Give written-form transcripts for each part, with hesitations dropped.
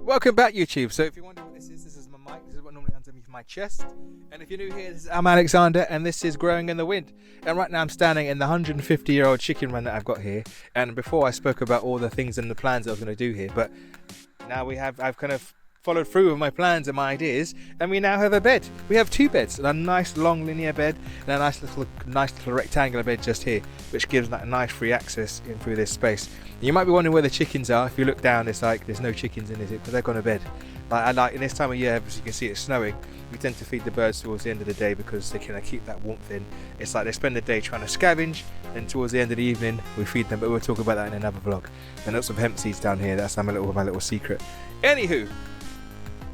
Welcome back, YouTube. So if you wonder what this is my mic. This is what normally underneath my chest. And if you're new here, I'm Alexander, and this is Growing in the Wind. And right now I'm standing in the 150-year-old chicken run that I've got here. And before I spoke about all the things and the plans that I was going to do here, but now I've kind of followed through with my plans and my ideas, and we now have a bed. We have two beds, a nice long linear bed and a nice little rectangular bed just here, which gives that nice free access in through this space. You might be wondering where the chickens are. If you look down, it's like there's no chickens in it because they've gone to bed. Like in this time of year, as you can see, it's snowing. We tend to feed the birds towards the end of the day because they can keep that warmth in. It's like they spend the day trying to scavenge, and towards the end of the evening we feed them. But we'll talk about that in another vlog. And lots of hemp seeds down here. That's my little secret. Anywho,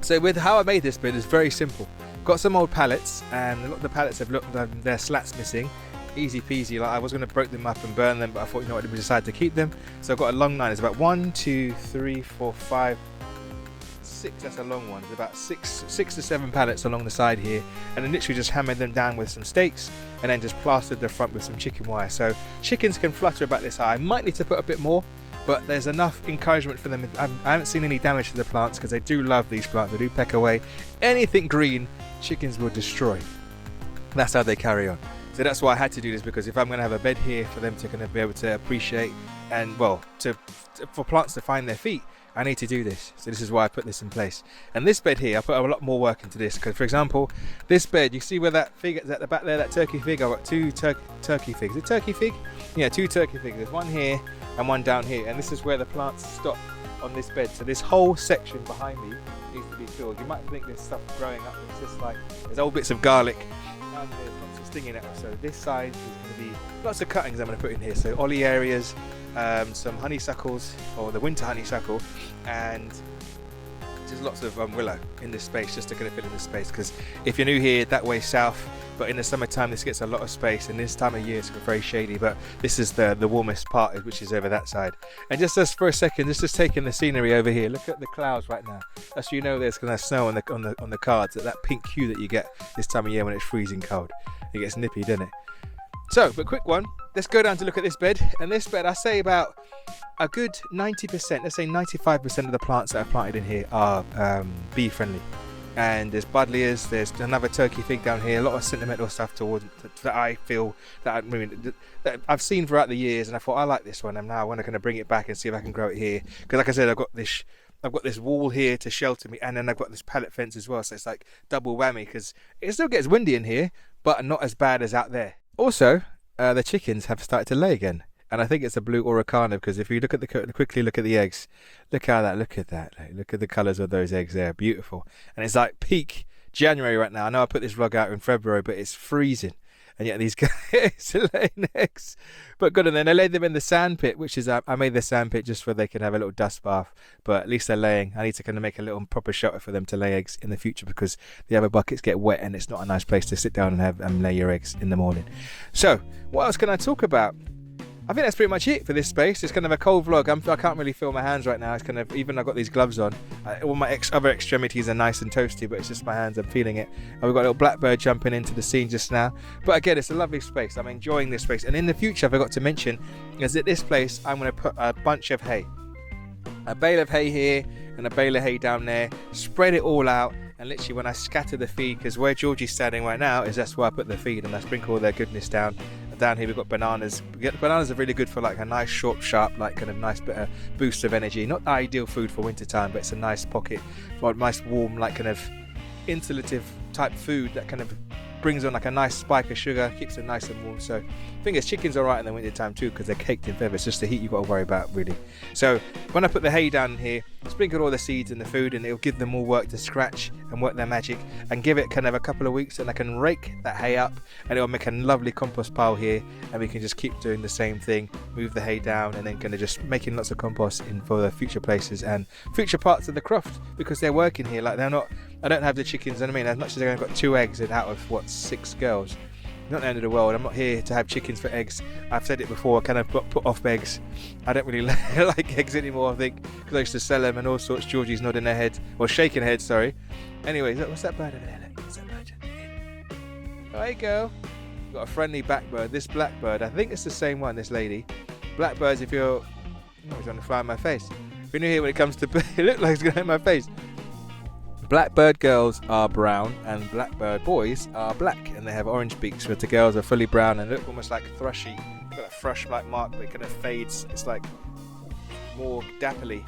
so with how I made this bed is very simple. Got some old pallets, and a lot of the pallets have looked like their slats missing. Easy peasy. Like I was going to break them up and burn them, but I thought, you know what, we decided to keep them. So I've got a long line. It's about 1, 2, 3, 4, 5, 6. That's a long one. There's about six to 7 pallets along the side here, and then literally just hammered them down with some stakes, and then just plastered the front with some chicken wire. So chickens can flutter about this high. I might need to put a bit more, but there's enough encouragement for them. I haven't seen any damage to the plants because they do love these plants. They do peck away anything green. Chickens will destroy. That's how they carry on. So that's why I had to do this, because if I'm going to have a bed here for them to kind of be able to appreciate, and well, for plants to find their feet, I need to do this. So this is why I put this in place. And this bed here, I put a lot more work into this, because for example, this bed, you see where that fig is at the back there, that turkey fig? I've got 2 turkey figs. Is it turkey fig? Yeah, 2 turkey figs. There's one here and one down here, and this is where the plants stop on this bed. So this whole section behind me needs to be filled. You might think there's stuff growing up, it's just like there's old bits of garlic and there's lots of stinging it. So this side is going to be lots of cuttings I'm going to put in here. So ollie areas, some honeysuckles, or the winter honeysuckle, and just lots of willow in this space, just to kind of fill in this space. Because if you're new here, that way south, but in the summertime this gets a lot of space, and this time of year it's very shady, but this is the warmest part, which is over that side. And just for a second, just taking the scenery over here, look at the clouds right now. That's, you know, there's going to snow on the cards, that pink hue that you get this time of year when it's freezing cold. It gets nippy, doesn't it? So, but quick one, let's go down to look at this bed. And this bed, I say about a good 90%, let's say 95% of the plants that I've planted in here are bee friendly. And there's buddleias, there's another turkey fig down here, a lot of sentimental stuff that I feel that I've seen throughout the years, and I thought I like this one, and now I want to kind of bring it back and see if I can grow it here. Because like I said, I've got this wall here to shelter me, and then I've got this pallet fence as well, so it's like double whammy, because it still gets windy in here, but not as bad as out there. Also, the chickens have started to lay again. And I think it's a blue Oricana, because if you look at quickly look at the eggs, look at that, look at the colours of those eggs there, beautiful. And it's like peak January right now. I know I put this vlog out in February, but it's freezing, and yet these guys are laying eggs. But good, and then I laid them in the sand pit, which is I made the sand pit just so they can have a little dust bath. But at least they're laying. I need to kind of make a little proper shelter for them to lay eggs in the future, because the other buckets get wet, and it's not a nice place to sit down and have lay your eggs in the morning. So what else can I talk about? I think that's pretty much it for this space. It's kind of a cold vlog. I can't really feel my hands right now. It's kind of, even I've got these gloves on, all my other extremities are nice and toasty, but it's just my hands, I'm feeling it. And we've got a little blackbird jumping into the scene just now. But again, it's a lovely space. I'm enjoying this space. And in the future, I forgot to mention, is at this place, I'm going to put a bunch of hay. A bale of hay here and a bale of hay down there. Spread it all out. And literally when I scatter the feed, because where Georgie's standing right now is that's where I put the feed, and I sprinkle all their goodness down. Down here we've got bananas. Bananas are really good for like a nice short, sharp, like kind of nice bit of boost of energy. Not ideal food for winter time, but it's a nice pocket for a nice warm, like kind of insulative type food that kind of brings on like a nice spike of sugar, keeps it nice and warm. So I think chickens are right in the winter time too, because they're caked in feathers. It's just the heat you've got to worry about, really. So when I put the hay down here, sprinkle all the seeds and the food, and it'll give them more work to scratch and work their magic, and give it kind of a couple of weeks, and I can rake that hay up, and it'll make a lovely compost pile here, and we can just keep doing the same thing, move the hay down, and then kind of just making lots of compost in for the future places and future parts of the croft, because they're working here. Like they're not, I don't have the chickens, and I mean, as much as I've got 2 eggs out of what, 6 girls, not the end of the world. I'm not here to have chickens for eggs. I've said it before, I kind of put off eggs. I don't really like eggs anymore, I think, because I used to sell them and all sorts. Georgie's nodding her head, or shaking her head, sorry. Anyways, what's that bird over there? What's that bird? Oh, hey girl. Got a friendly blackbird. This blackbird, I think it's the same one, this lady. Blackbirds, if you're... Oh, he's trying to fly in my face. If you're new here when it comes to it looked like it's going to hit my face. Blackbird girls are brown and blackbird boys are black, and they have orange beaks, but the girls are fully brown and look almost like thrushy. Got a thrush-like mark, but it kind of fades. It's like more dapperly,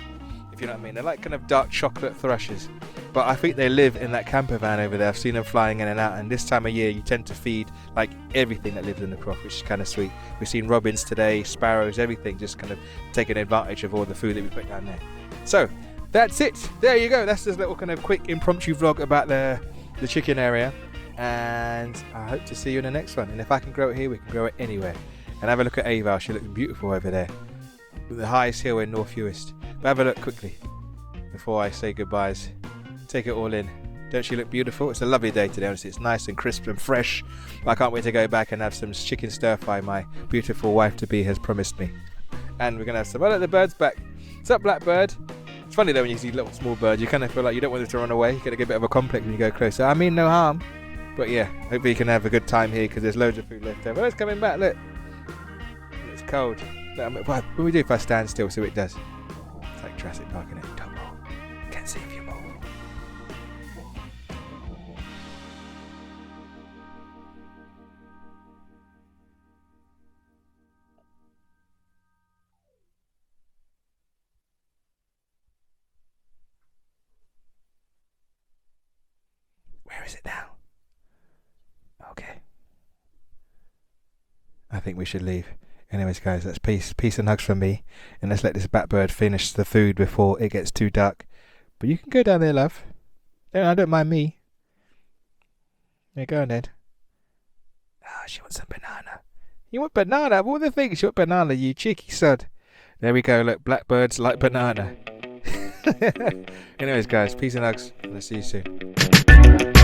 if you know what I mean. They're like kind of dark chocolate thrushes, but I think they live in that camper van over there. I've seen them flying in and out, and this time of year you tend to feed like everything that lives in the croft, which is kind of sweet. We've seen robins today, sparrows, everything, just kind of taking advantage of all the food that we put down there. So that's it. There you go. That's this little kind of quick impromptu vlog about the chicken area, and I hope to see you in the next one. And if I can grow it here, we can grow it anywhere. And have a look at Ava. She looks beautiful over there, the highest hill in North Uist. But have a look quickly before I say goodbyes. Take it all in. Don't she look beautiful? It's a lovely day today. Honestly, it's nice and crisp and fresh. I can't wait to go back and have some chicken stir fry my beautiful wife to be has promised me. And we're gonna have some. Oh, look, the bird's back. What's up, blackbird? It's funny though when you see little small birds, you kind of feel like you don't want them to run away. You gotta get a bit of a complex when you go closer. I mean no harm, but yeah, hopefully you can have a good time here because there's loads of food left over. Oh, it's coming back. Look, it's cold. Look, what do we do if I stand still? See what it does. It's like Jurassic Park, isn't it? Don't move. Can't see if you move. Where is it now? Okay. I think we should leave. Anyways, guys, that's peace and hugs from me. And let's let this blackbird finish the food before it gets too dark. But you can go down there, love. I don't mind me. Yeah, go on then. Ah, she wants some banana. You want banana? Of all the things, you want banana, you cheeky sod. There we go. Look, blackbirds like banana. Anyways, guys, peace and hugs. And I'll see you soon.